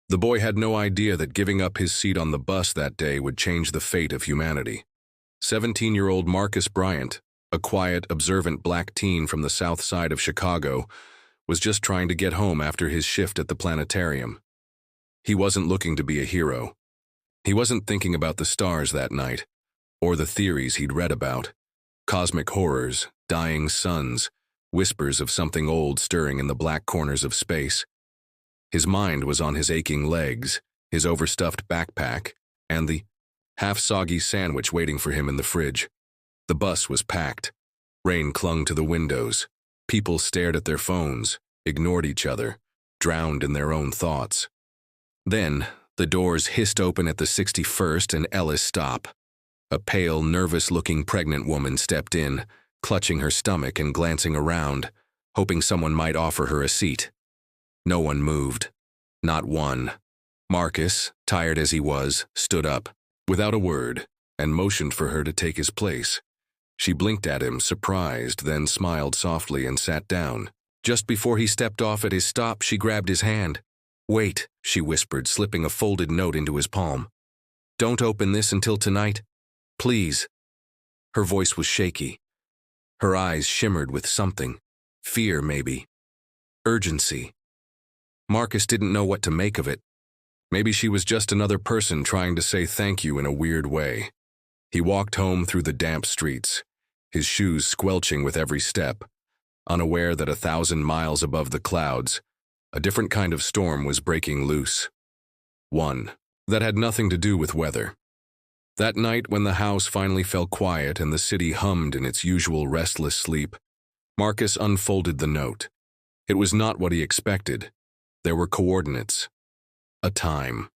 The boy had no idea that giving up his seat on the bus that day would change the fate of humanity. 17-year-old Marcus Bryant, a quiet, observant black teen from the south side of Chicago, was just trying to get home after his shift at the planetarium. He wasn't looking to be a hero. He wasn't thinking about the stars that night, or the theories he'd read about. Cosmic horrors, dying suns, whispers of something old stirring in the black corners of space. His mind was on his aching legs, his overstuffed backpack, and the half-soggy sandwich waiting for him in the fridge. The bus was packed. Rain clung to the windows. People stared at their phones, ignored each other, drowned in their own thoughts. Then, the doors hissed open at the 61st and Ellis stop. A pale, nervous-looking pregnant woman stepped in, clutching her stomach and glancing around, hoping someone might offer her a seat. No one moved. Not one. Marcus, tired as he was, stood up, without a word, and motioned for her to take his place. She blinked at him, surprised, then smiled softly and sat down. Just before he stepped off at his stop, she grabbed his hand. "Wait," she whispered, slipping a folded note into his palm. "Don't open this until tonight. Please." Her voice was shaky. Her eyes shimmered with something. Fear, maybe. Urgency. Marcus didn't know what to make of it. Maybe she was just another person trying to say thank you in a weird way. He walked home through the damp streets, his shoes squelching with every step, unaware that 1,000 miles above the clouds, a different kind of storm was breaking loose. One that had nothing to do with weather. That night, when the house finally fell quiet and the city hummed in its usual restless sleep, Marcus unfolded the note. It was not what he expected. There were coordinates. A time.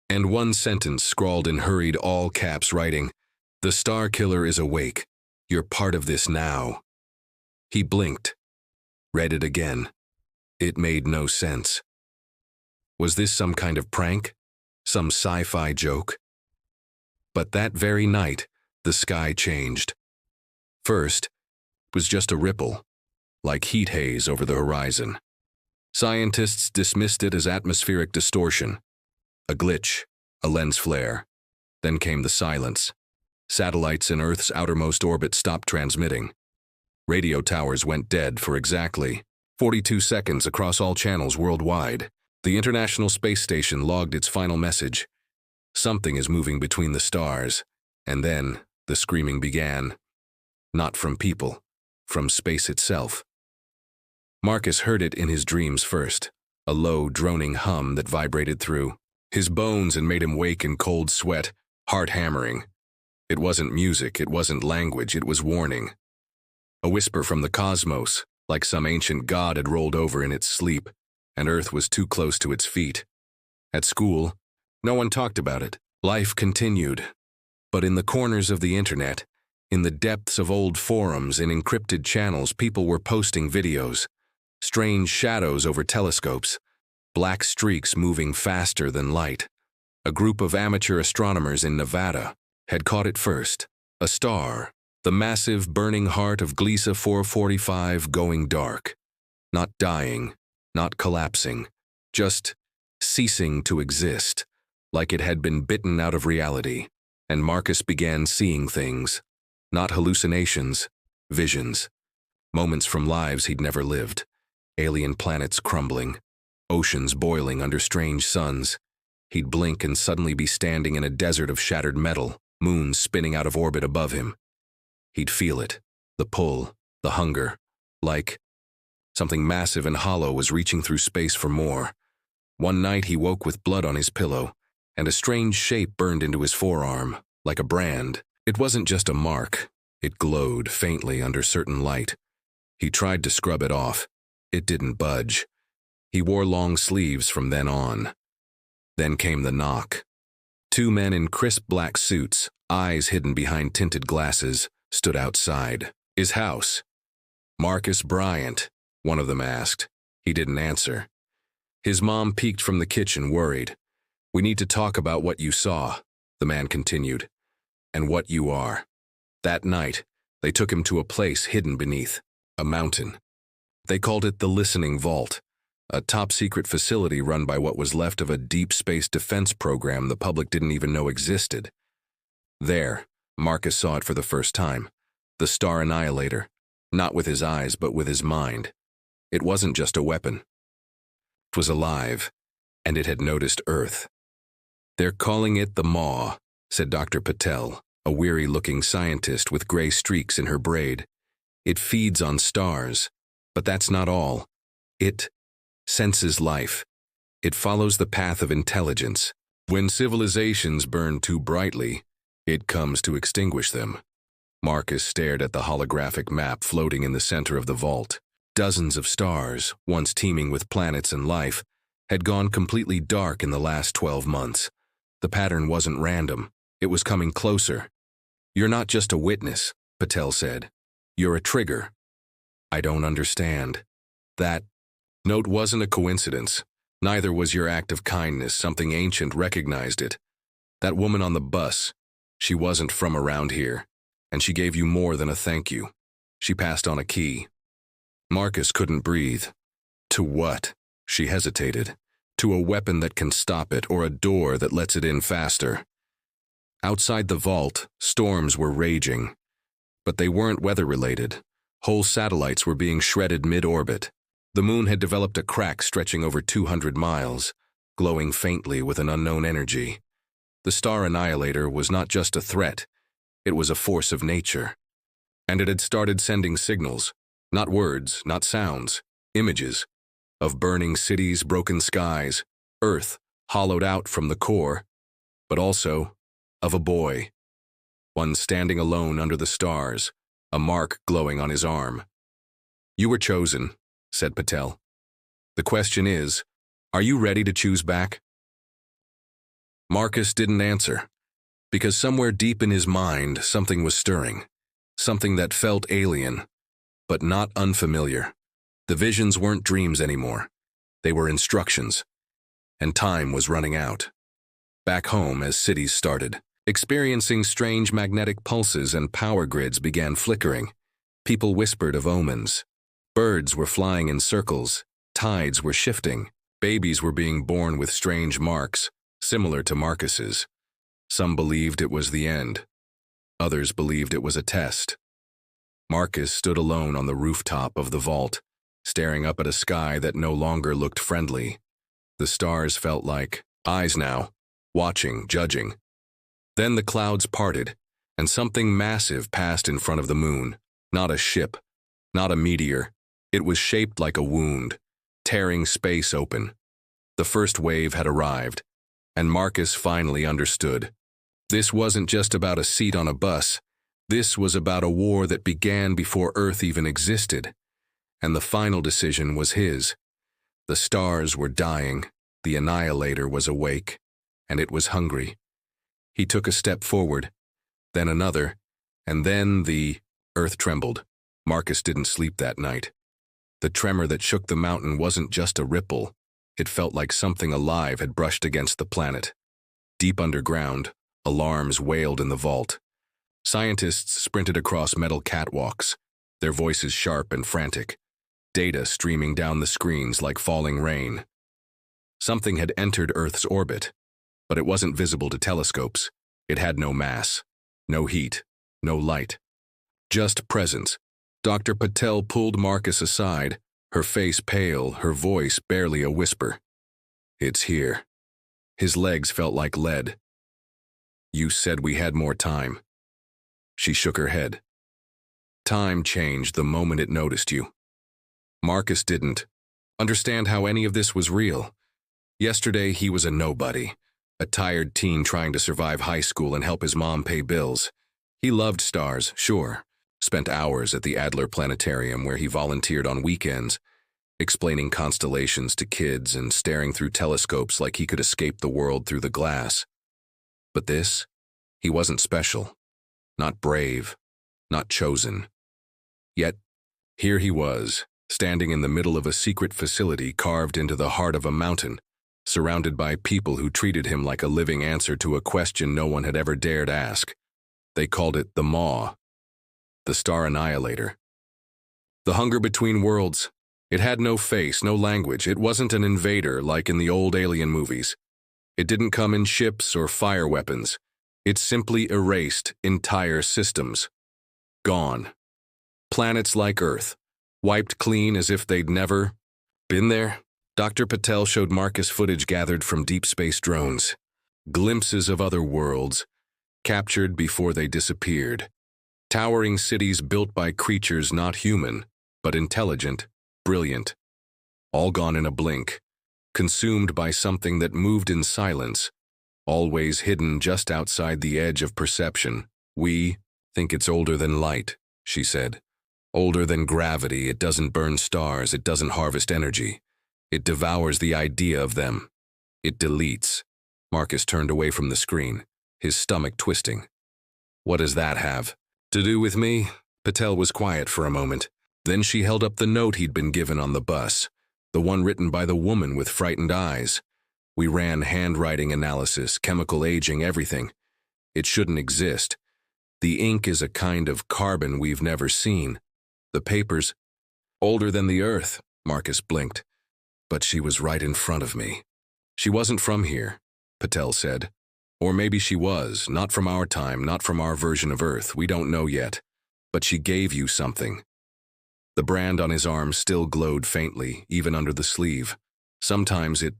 And one sentence scrawled in hurried all-caps writing, "The Star Killer is awake. You're part of this now." He blinked. Read it again. It made no sense. Was this some kind of prank? Some sci-fi joke? But that very night, the sky changed. First, it was just a ripple, like heat haze over the horizon. Scientists dismissed it as atmospheric distortion. A glitch, a lens flare. Then came the silence. Satellites in Earth's outermost orbit stopped transmitting. Radio towers went dead for exactly 42 seconds across all channels worldwide. The International Space Station logged its final message. Something is moving between the stars. And then the screaming began. Not from people, from space itself. Marcus heard it in his dreams first, a low, droning hum that vibrated through his bones and made him wake in cold sweat, heart hammering. It wasn't music, it wasn't language, it was warning. A whisper from the cosmos, like some ancient god had rolled over in its sleep, and Earth was too close to its feet. At school, no one talked about it. Life continued. But in the corners of the internet, in the depths of old forums, in encrypted channels, people were posting videos. Strange shadows over telescopes, black streaks moving faster than light. A group of amateur astronomers in Nevada had caught it first. A star, the massive burning heart of Gliese 445 going dark. Not dying, not collapsing, just ceasing to exist, like it had been bitten out of reality. And Marcus began seeing things. Not hallucinations, visions. Moments from lives he'd never lived. Alien planets crumbling, oceans boiling under strange suns. He'd blink and suddenly be standing in a desert of shattered metal, moons spinning out of orbit above him. He'd feel it, the pull, the hunger, like something massive and hollow was reaching through space for more. One night he woke with blood on his pillow, and a strange shape burned into his forearm, like a brand. It wasn't just a mark. It glowed faintly under certain light. He tried to scrub it off. It didn't budge. He wore long sleeves from then on. Then came the knock. Two men in crisp black suits, eyes hidden behind tinted glasses, stood outside. "His house." "Marcus Bryant," one of them asked. He didn't answer. His mom peeked from the kitchen, worried. "We need to talk about what you saw," the man continued, "and what you are." That night, they took him to a place hidden beneath a mountain. They called it the Listening Vault, a top-secret facility run by what was left of a deep space defense program the public didn't even know existed. There, Marcus saw it for the first time. The Star Annihilator. Not with his eyes, but with his mind. It wasn't just a weapon. It was alive, and it had noticed Earth. "They're calling it the Maw," said Dr. Patel, a weary-looking scientist with gray streaks in her braid. "It feeds on stars, but that's not all. It senses life. It follows the path of intelligence. When civilizations burn too brightly, it comes to extinguish them." Marcus stared at the holographic map floating in the center of the vault. Dozens of stars, once teeming with planets and life, had gone completely dark in the last 12 months. The pattern wasn't random. It was coming closer. "You're not just a witness," Patel said. "You're a trigger." "I don't understand." That note wasn't a coincidence. Neither was your act of kindness. Something ancient recognized it. That woman on the bus, she wasn't from around here, and she gave you more than a thank you. She passed on a key. Marcus couldn't breathe. To what? She hesitated. To a weapon that can stop it, or a door that lets it in faster. Outside the vault, storms were raging. But they weren't weather-related. Whole satellites were being shredded mid-orbit. The moon had developed a crack stretching over 200 miles, glowing faintly with an unknown energy. The Star Annihilator was not just a threat. It was a force of nature. And it had started sending signals. Not words, not sounds. Images. Of burning cities, broken skies, Earth hollowed out from the core. But also of a boy. One standing alone under the stars, a mark glowing on his arm. "You were chosen," said Patel. "The question is, are you ready to choose back?" Marcus didn't answer, because somewhere deep in his mind something was stirring, something that felt alien, but not unfamiliar. The visions weren't dreams anymore. They were instructions, and time was running out. Back home, as cities started, experiencing strange magnetic pulses and power grids began flickering. People whispered of omens. Birds were flying in circles. Tides were shifting. Babies were being born with strange marks, similar to Marcus's. Some believed it was the end. Others believed it was a test. Marcus stood alone on the rooftop of the vault, staring up at a sky that no longer looked friendly. The stars felt like eyes now, watching, judging. Then the clouds parted, and something massive passed in front of the moon. Not a ship, not a meteor. It was shaped like a wound, tearing space open. The first wave had arrived, and Marcus finally understood. This wasn't just about a seat on a bus. This was about a war that began before Earth even existed. And the final decision was his. The stars were dying, the Annihilator was awake, and it was hungry. He took a step forward, then another, and then the Earth trembled. Marcus didn't sleep that night. The tremor that shook the mountain wasn't just a ripple. It felt like something alive had brushed against the planet. Deep underground, alarms wailed in the vault. Scientists sprinted across metal catwalks, their voices sharp and frantic. Data streaming down the screens like falling rain. Something had entered Earth's orbit, but it wasn't visible to telescopes. It had no mass, no heat, no light. Just presence. Dr. Patel pulled Marcus aside, her face pale, her voice barely a whisper. "It's here." His legs felt like lead. "You said we had more time." She shook her head. "Time changed the moment it noticed you." Marcus didn't understand how any of this was real. Yesterday he was a nobody, a tired teen trying to survive high school and help his mom pay bills. He loved stars, sure, spent hours at the Adler Planetarium where he volunteered on weekends, explaining constellations to kids and staring through telescopes like he could escape the world through the glass. But this, he wasn't special, not brave, not chosen. Yet, here he was, standing in the middle of a secret facility carved into the heart of a mountain, surrounded by people who treated him like a living answer to a question no one had ever dared ask. They called it the Maw, the Star Annihilator. The hunger between worlds, It had no face, no language. It wasn't an invader like in the old alien movies. It didn't come in ships or fire weapons. It simply erased entire systems. Gone. Planets like Earth, wiped clean as if they'd never been there. Dr. Patel showed Marcus footage gathered from deep space drones. Glimpses of other worlds, captured before they disappeared. Towering cities built by creatures not human, but intelligent, brilliant. All gone in a blink, consumed by something that moved in silence, always hidden just outside the edge of perception. We think it's older than light, she said. Older than gravity. It doesn't burn stars. It doesn't harvest energy. It devours the idea of them. It deletes. Marcus turned away from the screen, his stomach twisting. What does that have to do with me? Patel was quiet for a moment. Then she held up the note he'd been given on the bus, the one written by the woman with frightened eyes. We ran handwriting analysis, chemical aging, everything. It shouldn't exist. The ink is a kind of carbon we've never seen. The paper's older than the Earth, Marcus blinked. But she was right in front of me. She wasn't from here, Patel said. Or maybe she was, not from our time, not from our version of Earth. We don't know yet. But she gave you something. The brand on his arm still glowed faintly, even under the sleeve. Sometimes it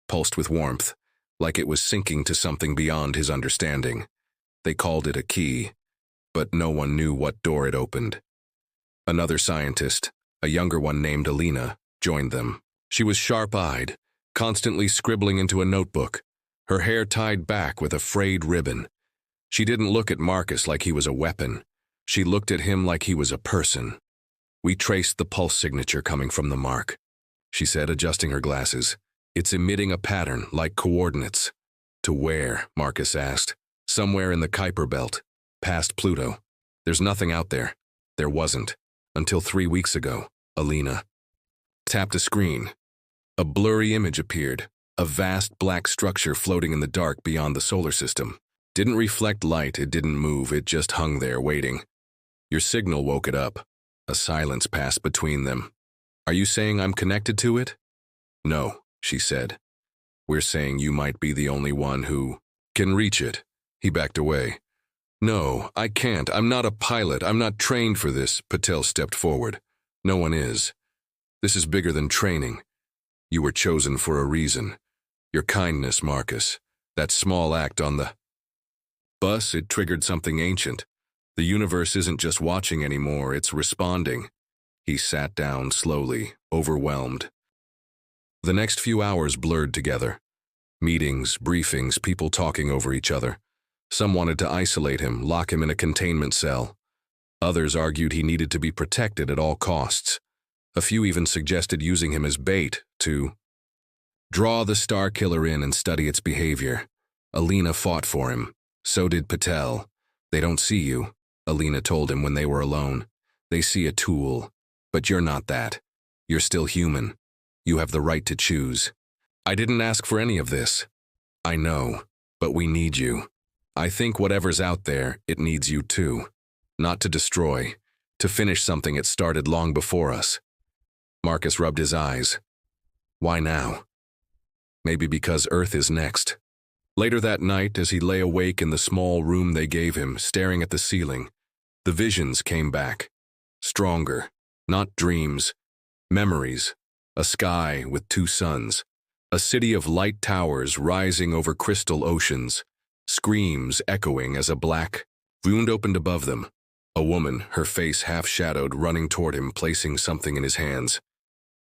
pulsed with warmth, like it was sinking to something beyond his understanding. They called it a key, but no one knew what door it opened. Another scientist, a younger one named Alina, joined them. She was sharp-eyed, constantly scribbling into a notebook, her hair tied back with a frayed ribbon. She didn't look at Marcus like he was a weapon. She looked at him like he was a person. We traced the pulse signature coming from the mark, she said, adjusting her glasses. It's emitting a pattern, like coordinates. To where? Marcus asked. Somewhere in the Kuiper Belt, past Pluto. There's nothing out there. There wasn't. Until 3 weeks ago, Alina tapped a screen. A blurry image appeared, a vast black structure floating in the dark beyond the solar system. Didn't reflect light, it didn't move, it just hung there waiting. Your signal woke it up. A silence passed between them. Are you saying I'm connected to it? No, she said. We're saying you might be the only one who can reach it. He backed away. No, I can't. I'm not a pilot. I'm not trained for this. Patel stepped forward. No one is. This is bigger than training. You were chosen for a reason. Your kindness, Marcus. That small act on the bus, it triggered something ancient. The universe isn't just watching anymore, it's responding. He sat down slowly, overwhelmed. The next few hours blurred together. Meetings, briefings, people talking over each other. Some wanted to isolate him, lock him in a containment cell. Others argued he needed to be protected at all costs. A few even suggested using him as bait to draw the Star Killer in and study its behavior. Alina fought for him. So did Patel. They don't see you, Alina told him when they were alone. They see a tool. But you're not that. You're still human. You have the right to choose. I didn't ask for any of this. I know, but we need you. I think whatever's out there, it needs you too. Not to destroy, to finish something it started long before us. Marcus rubbed his eyes. Why now? Maybe because Earth is next. Later that night, as he lay awake in the small room they gave him, staring at the ceiling, the visions came back. Stronger, not dreams, memories, a sky with 2 suns, a city of light towers rising over crystal oceans, screams echoing as a black wound opened above them. A woman, her face half-shadowed, running toward him, placing something in his hands.